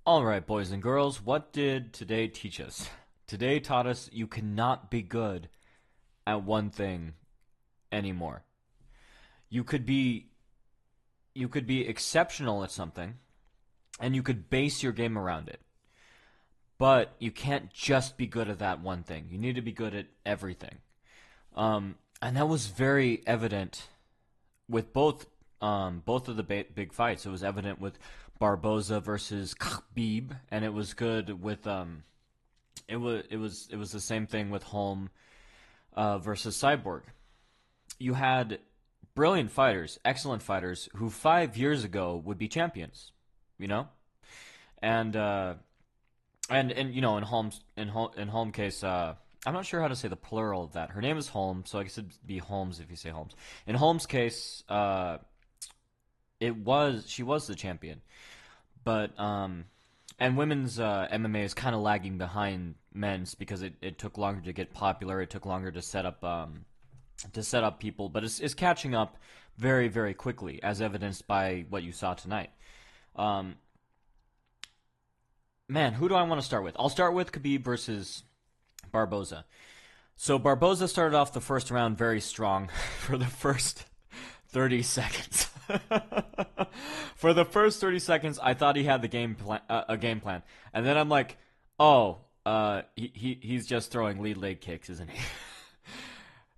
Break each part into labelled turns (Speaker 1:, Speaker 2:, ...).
Speaker 1: Alright, boys and girls, what did today teach us? Today taught us you cannot be good at one thing anymore. You could be you could be exceptional at something and you could base your game around it. But you can't just be good at that one thing. You need to be good at everything. And that was very evident with both of the big fights. It was evident with Barboza versus Khabib, and it was good with it was the same thing with Holm versus Cyborg. You had brilliant fighters, excellent fighters, who 5 years ago would be champions, you know, and and in Holm case, I'm not sure how to say the plural of that. Her name is Holm, so I guess it'd be Holmes if you say Holmes. In Holm's case, she was the champion, but and women's MMA is kind of lagging behind men's because it took longer to get popular. It took longer to set up people, but it's catching up very very quickly, as evidenced by what you saw tonight. Um, Man, who do I want to start with? I'll start with Khabib versus Barboza. So Barboza started off the first round very strong for the first 30 seconds. For the first 30 seconds, I thought he had the a game plan, and then I'm like, oh, he's just throwing lead leg kicks, isn't he?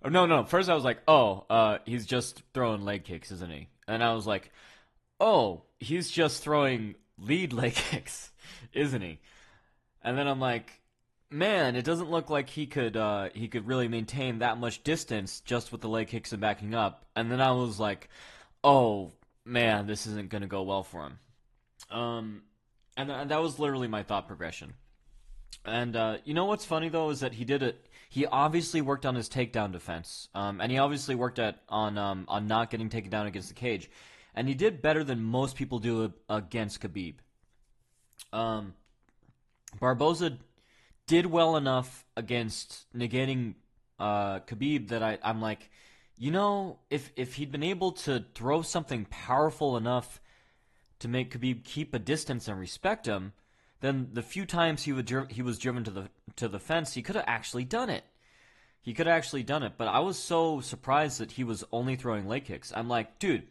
Speaker 1: No. First I was like, oh, he's just throwing leg kicks, isn't he? And I was like, oh, he's just throwing lead leg kicks, isn't he? And then I'm like, man, it doesn't look like he could really maintain that much distance just with the leg kicks and backing up. And then I was like, oh man, this isn't gonna go well for him. And that was literally my thought progression. And you know what's funny though is that he did it. He obviously worked on his takedown defense, and he obviously worked on not getting taken down against the cage, and he did better than most people do against Khabib. Um, Barboza did well enough against negating Khabib that I'm like, you know, if he'd been able to throw something powerful enough to make Khabib keep a distance and respect him, then the few times he was driven to the fence, he could have actually done it. He could have actually done it, but I was so surprised that he was only throwing leg kicks. I'm like, dude,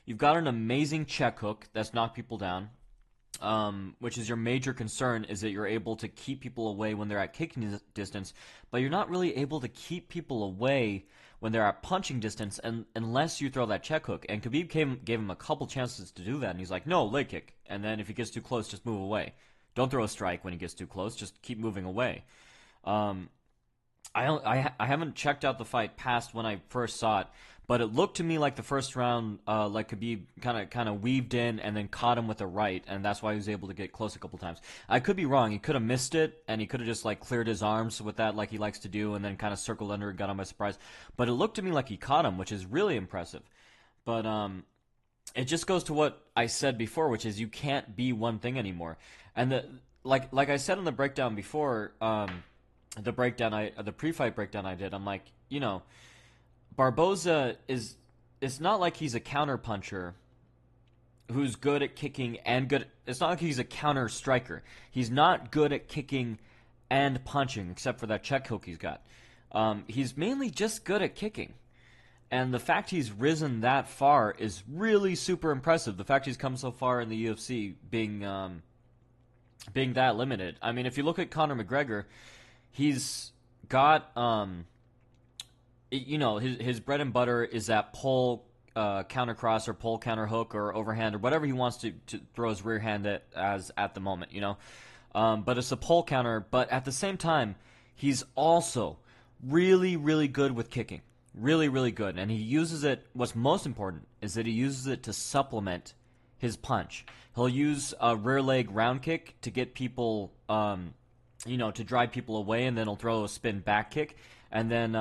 Speaker 1: you've got an amazing check hook that's knocked people down, which is your major concern, is that you're able to keep people away when they're at kicking distance, but you're not really able to keep people away when they're at punching distance unless you throw that check hook. And Khabib gave him a couple chances to do that, and he's like, no, leg kick. And then if he gets too close, just move away. Don't throw a strike when he gets too close. Just keep moving away. Um, I haven't checked out the fight past when I first saw it, but it looked to me like the first round, like Khabib kind of weaved in and then caught him with a right, and that's why he was able to get close a couple times. I could be wrong. He could have missed it, and he could have just like cleared his arms with that, like he likes to do, and then kind of circled under and got him by surprise. But it looked to me like he caught him, which is really impressive. But it just goes to what I said before, which is you can't be one thing anymore. And like I said in the breakdown before, the pre-fight breakdown I did, I'm like, you know, Barboza is, it's not like he's a counter puncher who's good at kicking and good. It's not like he's a counter striker. He's not good at kicking and punching, except for that check hook he's got. He's mainly just good at kicking. And the fact he's risen that far is really super impressive. The fact he's come so far in the UFC, being that limited. I mean, if you look at Conor McGregor, he's got you know, his bread and butter is that pull counter cross or pull counter hook or overhand or whatever he wants to throw his rear hand at the moment, you know. But it's a pull counter. But at the same time, he's also really really good with kicking. Really, really good. And he uses it, what's most important is that he uses it to supplement his punch. He'll use a rear leg round kick to get people, you know, to drive people away, and then he'll throw a spin back kick. And then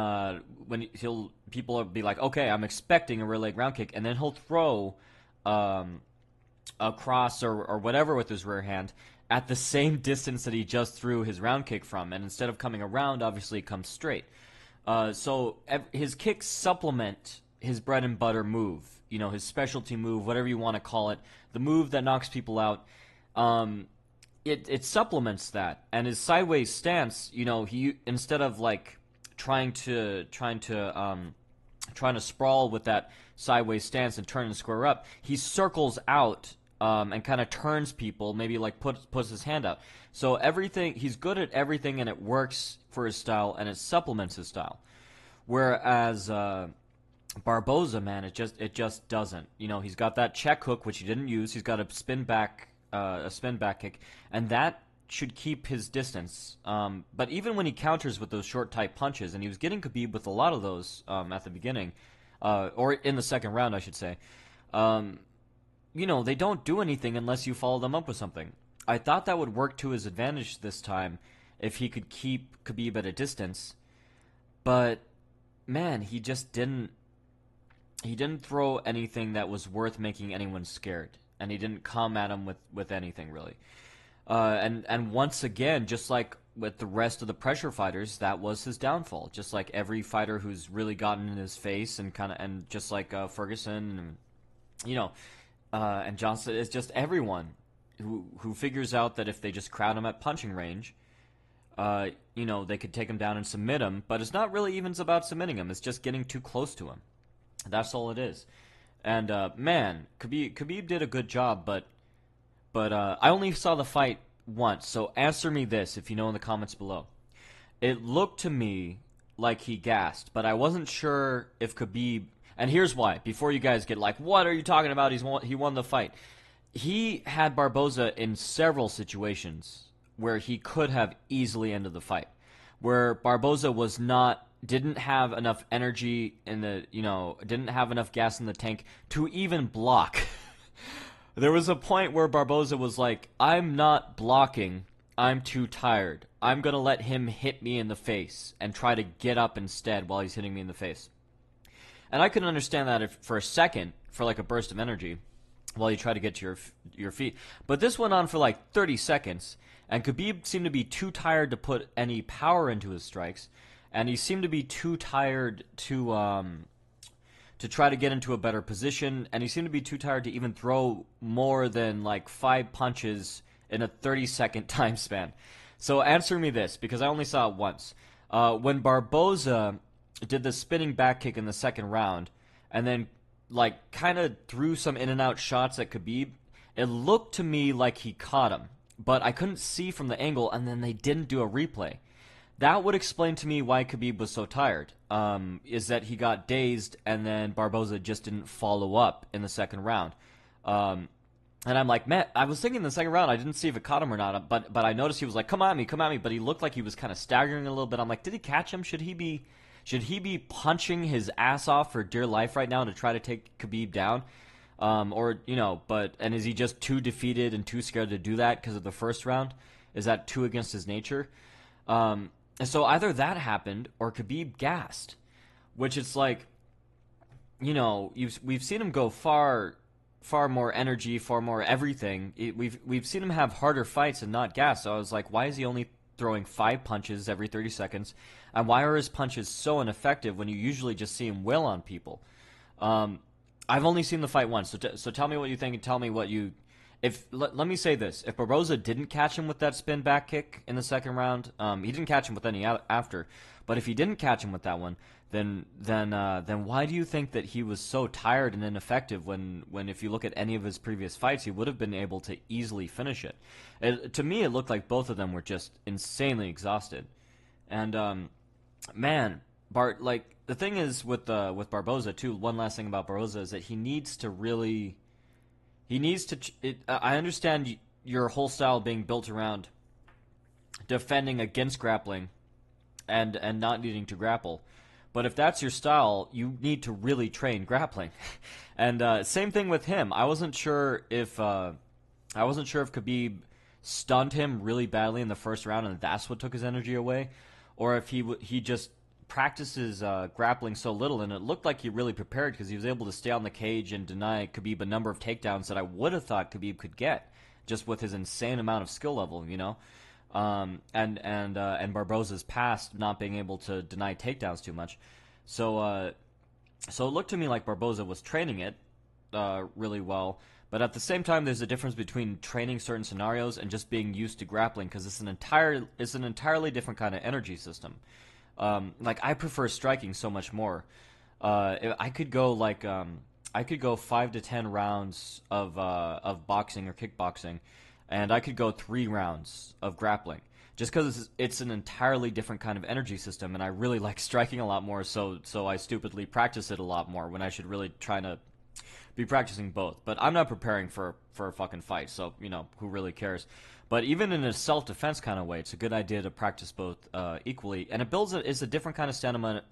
Speaker 1: people will be like, okay, I'm expecting a rear leg round kick. And then he'll throw a cross or whatever with his rear hand at the same distance that he just threw his round kick from. And instead of coming around, obviously it comes straight. So his kicks supplement his bread and butter move, you know, his specialty move, whatever you want to call it, the move that knocks people out. it supplements that, and his sideways stance. You know, he instead of like trying to sprawl with that sideways stance and turn and square up, he circles out and kind of turns people, maybe like puts his hand out. So everything, he's good at everything, and it works for his style, and it supplements his style. Whereas Barboza, man, it just doesn't. You know, he's got that check hook, which he didn't use. He's got a spin back kick, and that should keep his distance. But even when he counters with those short, tight punches, and he was getting Khabib with a lot of those at the beginning, or in the second round, I should say. You know, they don't do anything unless you follow them up with something. I thought that would work to his advantage this time if he could keep Khabib at a distance, but man, he just didn't. He didn't throw anything that was worth making anyone scared, and he didn't come at him with anything really. And once again, just like with the rest of the pressure fighters, that was his downfall. Just like every fighter who's really gotten in his face, and just like Ferguson, and you know, and Johnson, it's just everyone who figures out that if they just crowd him at punching range, you know, they could take him down and submit him. But it's not really even about submitting him; it's just getting too close to him. That's all it is. And man, Khabib did a good job, but I only saw the fight once. So answer me this, if you know, in the comments below. It looked to me like he gassed, but I wasn't sure if Khabib. And here's why. Before you guys get like, what are you talking about? He won the fight. He had Barboza in several situations where he could have easily ended the fight, where Barboza didn't have enough energy in the, you know, didn't have enough gas in the tank to even block. There was a point where Barboza was like, I'm not blocking, I'm too tired. I'm going to let him hit me in the face and try to get up instead while he's hitting me in the face. And I could understand that for a second, for like a burst of energy, while you try to get to your feet. But this went on for like 30 seconds, and Khabib seemed to be too tired to put any power into his strikes. And he seemed to be too tired to try to get into a better position, and he seemed to be too tired to even throw more than like 5 punches in a 30-second time span. So answer me this, because I only saw it once. When Barboza did the spinning back kick in the second round, and then like kind of threw some in and out shots at Khabib, it looked to me like he caught him, but I couldn't see from the angle, and then they didn't do a replay. That would explain to me why Khabib was so tired, is that he got dazed, and then Barboza just didn't follow up in the second round. And I'm like, man, I was thinking in the second round, I didn't see if it caught him or not, but I noticed he was like, come at me, but he looked like he was kind of staggering a little bit. I'm like, did he catch him? Should he be punching his ass off for dear life right now to try to take Khabib down? Or, you know, and is he just too defeated and too scared to do that because of the first round? Is that too against his nature? And so either that happened or Khabib gassed, which it's like, you know, we've seen him go far more energy, far more everything. We've seen him have harder fights and not gas. So I was like, why is he only throwing 5 punches every 30 seconds? And why are his punches so ineffective when you usually just see him wail on people? I've only seen the fight once, so tell me what you think, and tell me what you. Let me say this: if Barboza didn't catch him with that spin back kick in the second round, he didn't catch him with any after. But if he didn't catch him with that one, then why do you think that he was so tired and ineffective when if you look at any of his previous fights, he would have been able to easily finish it? To me, it looked like both of them were just insanely exhausted. And man, like the thing is with Barboza too. One last thing about Barboza is that he needs to really. I understand your whole style being built around defending against grappling and not needing to grapple. But if that's your style, you need to really train grappling. And same thing with him. I wasn't sure if Khabib stunned him really badly in the first round and that's what took his energy away, or if he just practices grappling so little, and it looked like he really prepared because he was able to stay on the cage and deny Khabib a number of takedowns that I would have thought Khabib could get just with his insane amount of skill level, you know, and Barboza's past not being able to deny takedowns too much. So it looked to me like Barboza was training it really well, But at the same time, there's a difference between training certain scenarios and just being used to grappling, because it's an entirely different kind of energy system. Like, I prefer striking so much more. I could go I could go 5 to 10 rounds of boxing or kickboxing, and I could go 3 rounds of grappling, just because it's an entirely different kind of energy system, and I really like striking a lot more. So I stupidly practice it a lot more when I should really try to be practicing both. But I'm not preparing for a fucking fight, so who really cares? But even in a self-defense kind of way, it's a good idea to practice both equally, and it builds it's a different kind of stamina,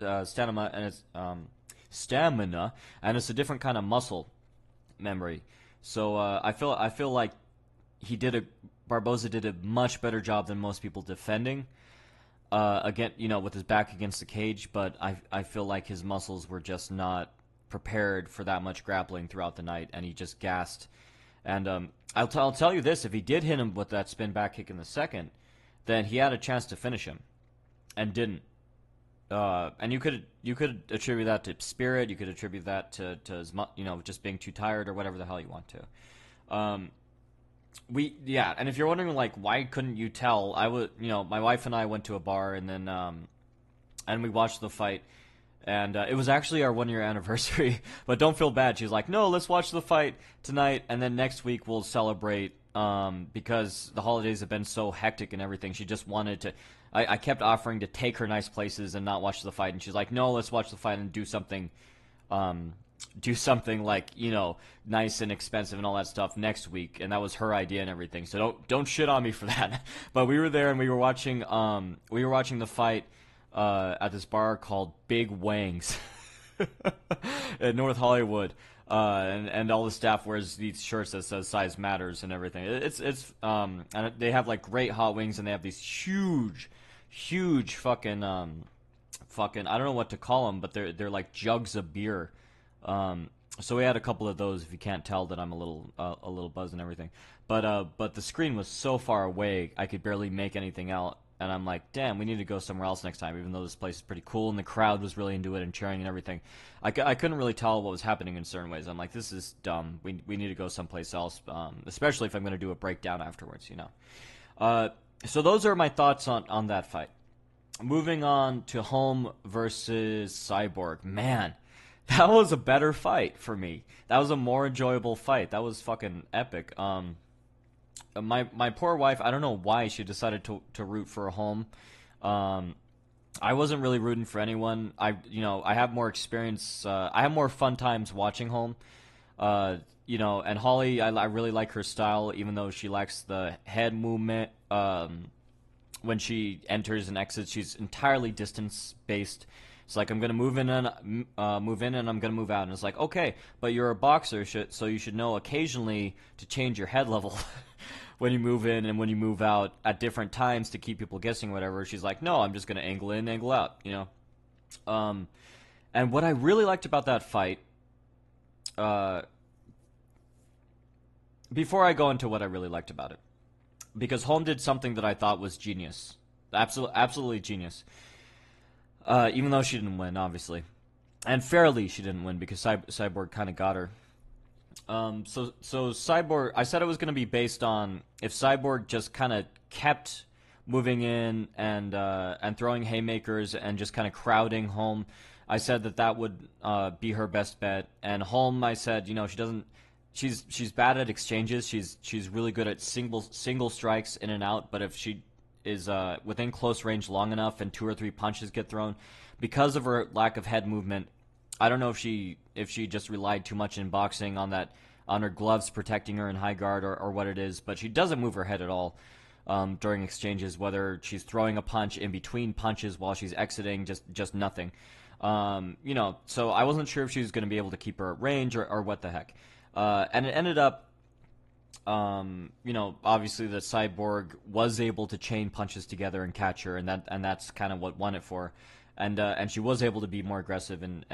Speaker 1: and it's a different kind of muscle memory. So I feel like Barboza did a much better job than most people defending. Again, with his back against the cage, but I feel like his muscles were just not prepared for that much grappling throughout the night, and he just gassed. And I'll tell you this: if he did hit him with that spin back kick in the second, then he had a chance to finish him, and didn't. And you could attribute that to spirit. You could attribute that to his, just being too tired or whatever the hell you want to. And if you're wondering like why couldn't you tell, my wife and I went to a bar, and then and we watched the fight. And it was actually our 1-year anniversary, but don't feel bad. She's like, no, let's watch the fight tonight, and then next week we'll celebrate, because the holidays have been so hectic and everything. She just wanted to. I kept offering to take her nice places and not watch the fight, and she's like, no, let's watch the fight and do something like, nice and expensive and all that stuff next week. And that was her idea and everything. So don't shit on me for that. But we were there, and we were watching the fight at this bar called Big Wangs in North Hollywood, and all the staff wears these shirts that says "Size Matters" and everything. It's and they have like great hot wings, and they have these huge fucking I don't know what to call them, but they're like jugs of beer. So we had a couple of those. If you can't tell that I'm a little buzzed and everything, but the screen was so far away I could barely make anything out. And I'm like, damn, we need to go somewhere else next time, even though this place is pretty cool, and the crowd was really into it and cheering and everything. I couldn't really tell what was happening in certain ways. I'm like, this is dumb. We need to go someplace else, especially if I'm going to do a breakdown afterwards, So those are my thoughts on that fight. Moving on to Holm versus Cyborg. Man, that was a better fight for me. That was a more enjoyable fight. That was fucking epic. My poor wife, I don't know why she decided to root for Holm. I wasn't really rooting for anyone. I have more experience. I have more fun times watching Holm. And Holly, I really like her style, even though she lacks the head movement. When she enters and exits, she's entirely distance based. It's like, I'm gonna move in and I'm gonna move out, and it's like, okay, but you're a boxer, so you should know occasionally to change your head level when you move in and when you move out at different times to keep people guessing, whatever. She's like, no, I'm just gonna angle in, angle out, And what I really liked about that fight, before I go into what I really liked about it, because Holm did something that I thought was genius, absolutely genius. Even though she didn't win, obviously. And fairly she didn't win, because Cyborg kind of got her. So Cyborg, I said it was going to be based on if Cyborg just kind of kept moving in and throwing haymakers and just kind of crowding Holm. I said that would be her best bet. And Holm, I said, she's bad at exchanges. She's really good at single strikes in and out. But if she is within close range long enough and 2 or 3 punches get thrown, because of her lack of head movement, I don't know if she just relied too much in boxing on her gloves protecting her in high guard or what it is, but she doesn't move her head at all during exchanges, whether she's throwing a punch in between punches while she's exiting, just nothing. So I wasn't sure if she was going to be able to keep her at range or what the heck. And it ended up, obviously the Cyborg was able to chain punches together and catch her, and that's kind of what won it for. And she was able to be more aggressive and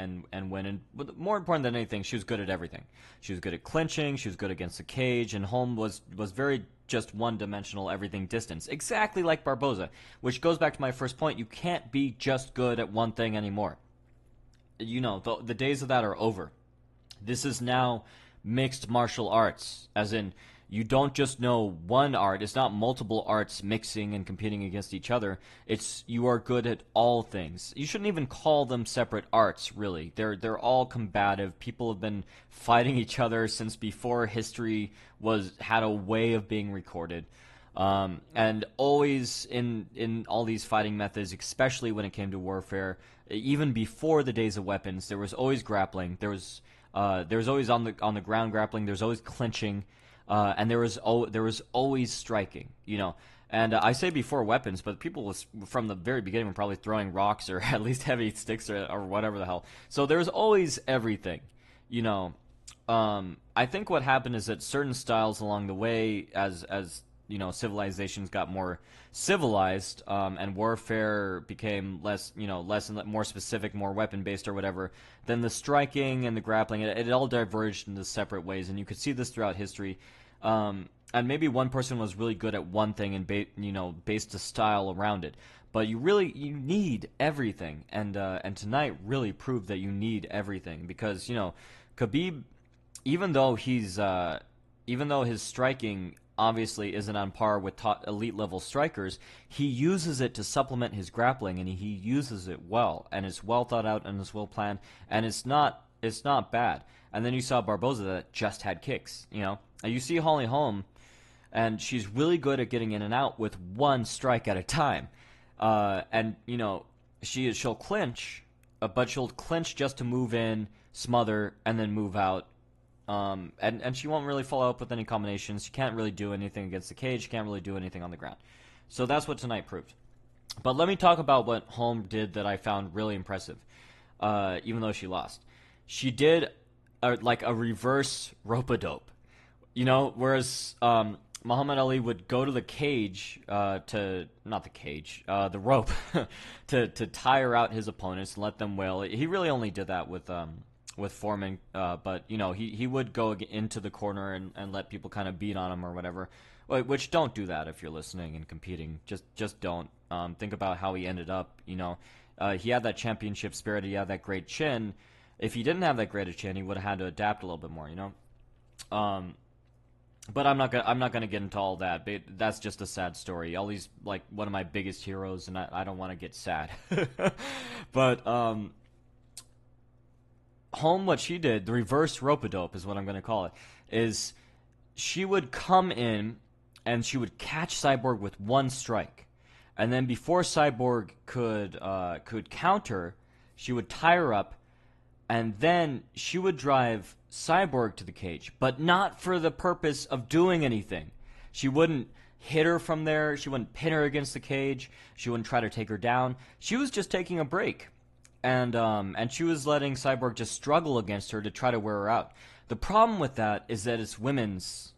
Speaker 1: win. And but more important than anything, she was good at everything. She was good at clinching. She was good against the cage. And Holm was very just one-dimensional, everything distance, exactly like Barboza. Which goes back to my first point: you can't be just good at one thing anymore. The days of that are over. This is now mixed martial arts, as in you don't just know one art. It's not multiple arts mixing and competing against each other. It's you are good at all things. You shouldn't even call them separate arts, really. They're all combative. People have been fighting each other since before history had a way of being recorded. And always in all these fighting methods, especially when it came to warfare, even before the days of weapons, there was always grappling. There was always on the ground grappling. There's always clinching, and there was always striking. You know, and I say before weapons, but people from the very beginning were probably throwing rocks or at least heavy sticks or whatever the hell. So there was always everything. You know, I think what happened is that certain styles along the way, as you know, civilizations got more civilized, and warfare became less and more specific, more weapon-based or whatever, then the striking and the grappling, it all diverged into separate ways, and you could see this throughout history. And maybe one person was really good at one thing and based a style around it. But you need everything, and tonight really proved that you need everything, because, you know, Khabib, even though his striking obviously isn't on par with top elite level strikers, he uses it to supplement his grappling, and he uses it well, and it's well thought out and it's well planned, and it's not bad. And then you saw Barboza that just had kicks, you know. And you see Holm, and she's really good at getting in and out with one strike at a time. And you know, she'll clinch, but she'll clinch just to move in, smother, and then move out. And she won't really follow up with any combinations. She can't really do anything against the cage. She can't really do anything on the ground. So that's what tonight proved. But let me talk about what Holm did that I found really impressive, even though she lost. She did like a reverse rope-a-dope. You know, whereas Muhammad Ali would go to the cage, the rope, to tire out his opponents and let them wail. He really only did that with Foreman, but you know, he would go into the corner and let people kind of beat on him or whatever. Which, don't do that if you're listening and competing. Just don't. Think about how he ended up. You know, he had that championship spirit. He had that great chin. If he didn't have that great a chin, he would have had to adapt a little bit more. You know. But I'm not gonna get into all that. But that's just a sad story. Ali's like one of my biggest heroes, and I don't want to get sad. But Holm, what she did, the reverse rope-a-dope is what I'm going to call it, is she would come in and she would catch Cyborg with one strike, and then before Cyborg could counter, she would tie her up, and then she would drive Cyborg to the cage, but not for the purpose of doing anything. She wouldn't hit her from there. She wouldn't pin her against the cage. She wouldn't try to take her down. She was just taking a break. And she was letting Cyborg just struggle against her to try to wear her out. The problem with that is that it's women's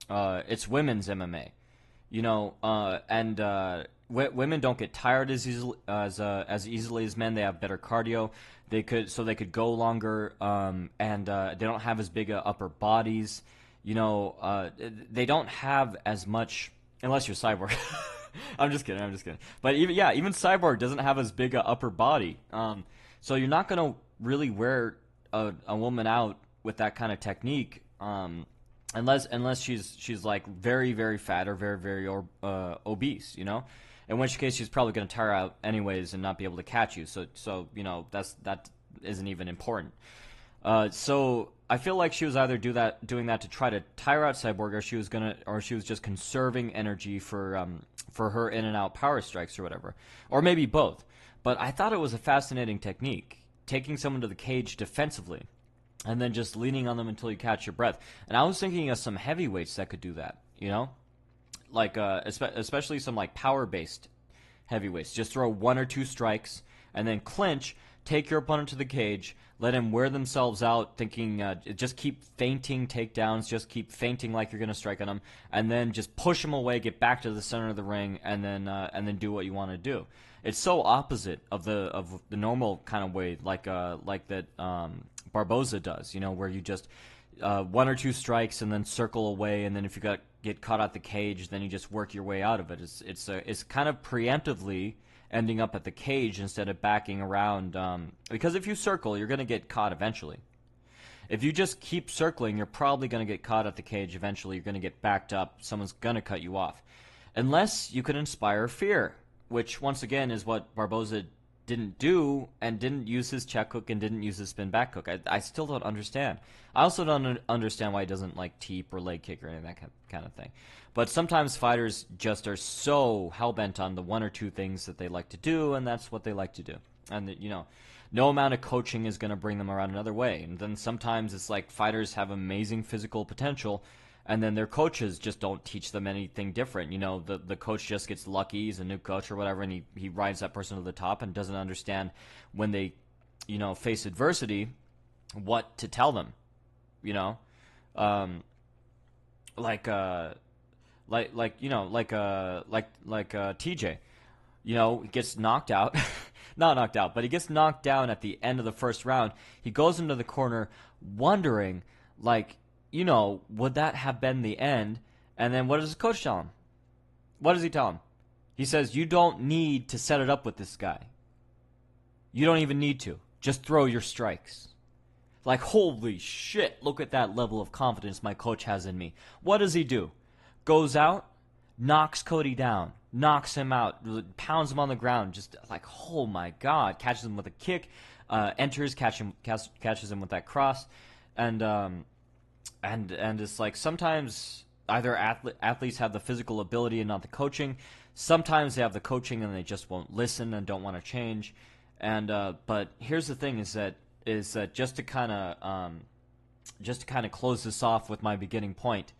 Speaker 1: MMA, you know, women don't get tired as easily as men. They have better cardio. They could go longer, and they don't have as big upper bodies. You know, they don't have as much, unless you're Cyborg. I'm just kidding. But even Cyborg doesn't have as big a upper body. So you're not gonna really wear a woman out with that kind of technique, unless she's like very, very fat or very, very obese. You know, in which case she's probably gonna tire out anyways and not be able to catch you. So you know, that isn't even important. So I feel like she was either doing that to try to tire out Cyborg, or she was just conserving energy for her in and out power strikes or whatever, or maybe both. But I thought it was a fascinating technique, taking someone to the cage defensively, and then just leaning on them until you catch your breath. And I was thinking of some heavyweights that could do that, you know, like especially some like power-based heavyweights. Just throw one or two strikes and then clinch, take your opponent to the cage, let him wear themselves out, thinking just keep feinting takedowns, just keep feinting like you're going to strike on them, and then just push them away, get back to the center of the ring, and then do what you want to do. It's so opposite of the normal kind of way, like that Barboza does, you know, where you just one or two strikes and then circle away, and then if you get caught out the cage, then you just work your way out of it. It's kind of preemptively ending up at the cage instead of backing around, because if you circle, you're going to get caught eventually. If you just keep circling, you're probably going to get caught at the cage. Eventually, you're going to get backed up. Someone's going to cut you off. Unless you can inspire fear, which, once again, is what Barboza didn't do, and didn't use his check hook and didn't use his spin back hook. I still don't understand. I also don't understand why he doesn't like teep or leg kick or any of that kind of thing. But sometimes fighters just are so hell-bent on the one or two things that they like to do, and that's what they like to do. And, you know, no amount of coaching is going to bring them around another way. And then sometimes it's like fighters have amazing physical potential, and then their coaches just don't teach them anything different. You know, the coach just gets lucky, he's a new coach or whatever, and he rides that person to the top and doesn't understand when they, you know, face adversity, what to tell them, you know? TJ, you know, he gets knocked out, not knocked out, but he gets knocked down at the end of the first round. He goes into the corner wondering, like, you know, would that have been the end? And then what does his coach tell him? What does he tell him? He says, you don't need to set it up with this guy. You don't even need to. Just throw your strikes. Like, holy shit, look at that level of confidence my coach has in me. What does he do? Goes out, knocks Cody down, knocks him out, pounds him on the ground, just like, oh my God, catches him with a kick, enters, catches him with that cross, and it's like sometimes either athletes have the physical ability and not the coaching. Sometimes they have the coaching and they just won't listen and don't want to change. And but here's the thing: is that just to kind of close this off with my beginning point,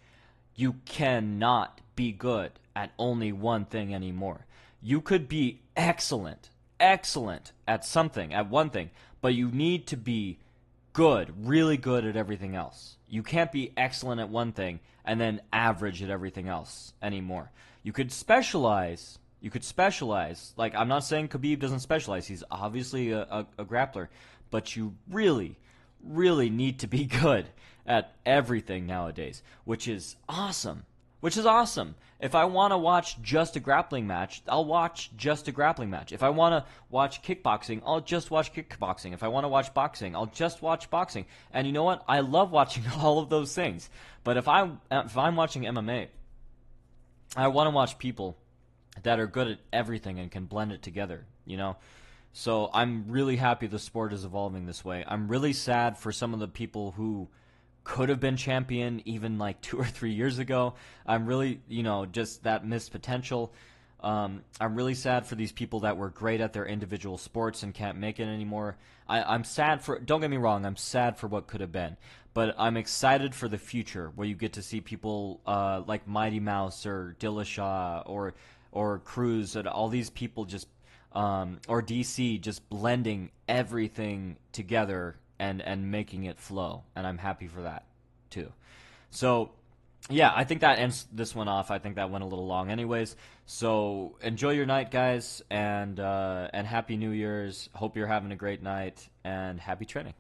Speaker 1: you cannot be good at only one thing anymore. You could be excellent at something, at one thing, but you need to be good, really good at everything else. You can't be excellent at one thing and then average at everything else anymore. You could specialize. Like, I'm not saying Khabib doesn't specialize. He's obviously a grappler. But you really, really need to be good at everything nowadays, which is awesome. If I want to watch just a grappling match, I'll watch just a grappling match. If I want to watch kickboxing, I'll just watch kickboxing. If I want to watch boxing, I'll just watch boxing. And you know what? I love watching all of those things. But if I'm watching MMA, I want to watch people that are good at everything and can blend it together, you know? So I'm really happy the sport is evolving this way. I'm really sad for some of the people who could have been champion even like 2 or 3 years ago. I'm really, you know, just that missed potential. I'm really sad for these people that were great at their individual sports and can't make it anymore. I'm sad for, don't get me wrong, I'm sad for what could have been. But I'm excited for the future where you get to see people like Mighty Mouse or Dillashaw or Cruz and all these people just or DC just blending everything together and making it flow, and I'm happy for that too. So yeah, I think that ends this one off. I think that went a little long anyways. So enjoy your night, guys, and Happy New Year's. Hope you're having a great night, and happy training.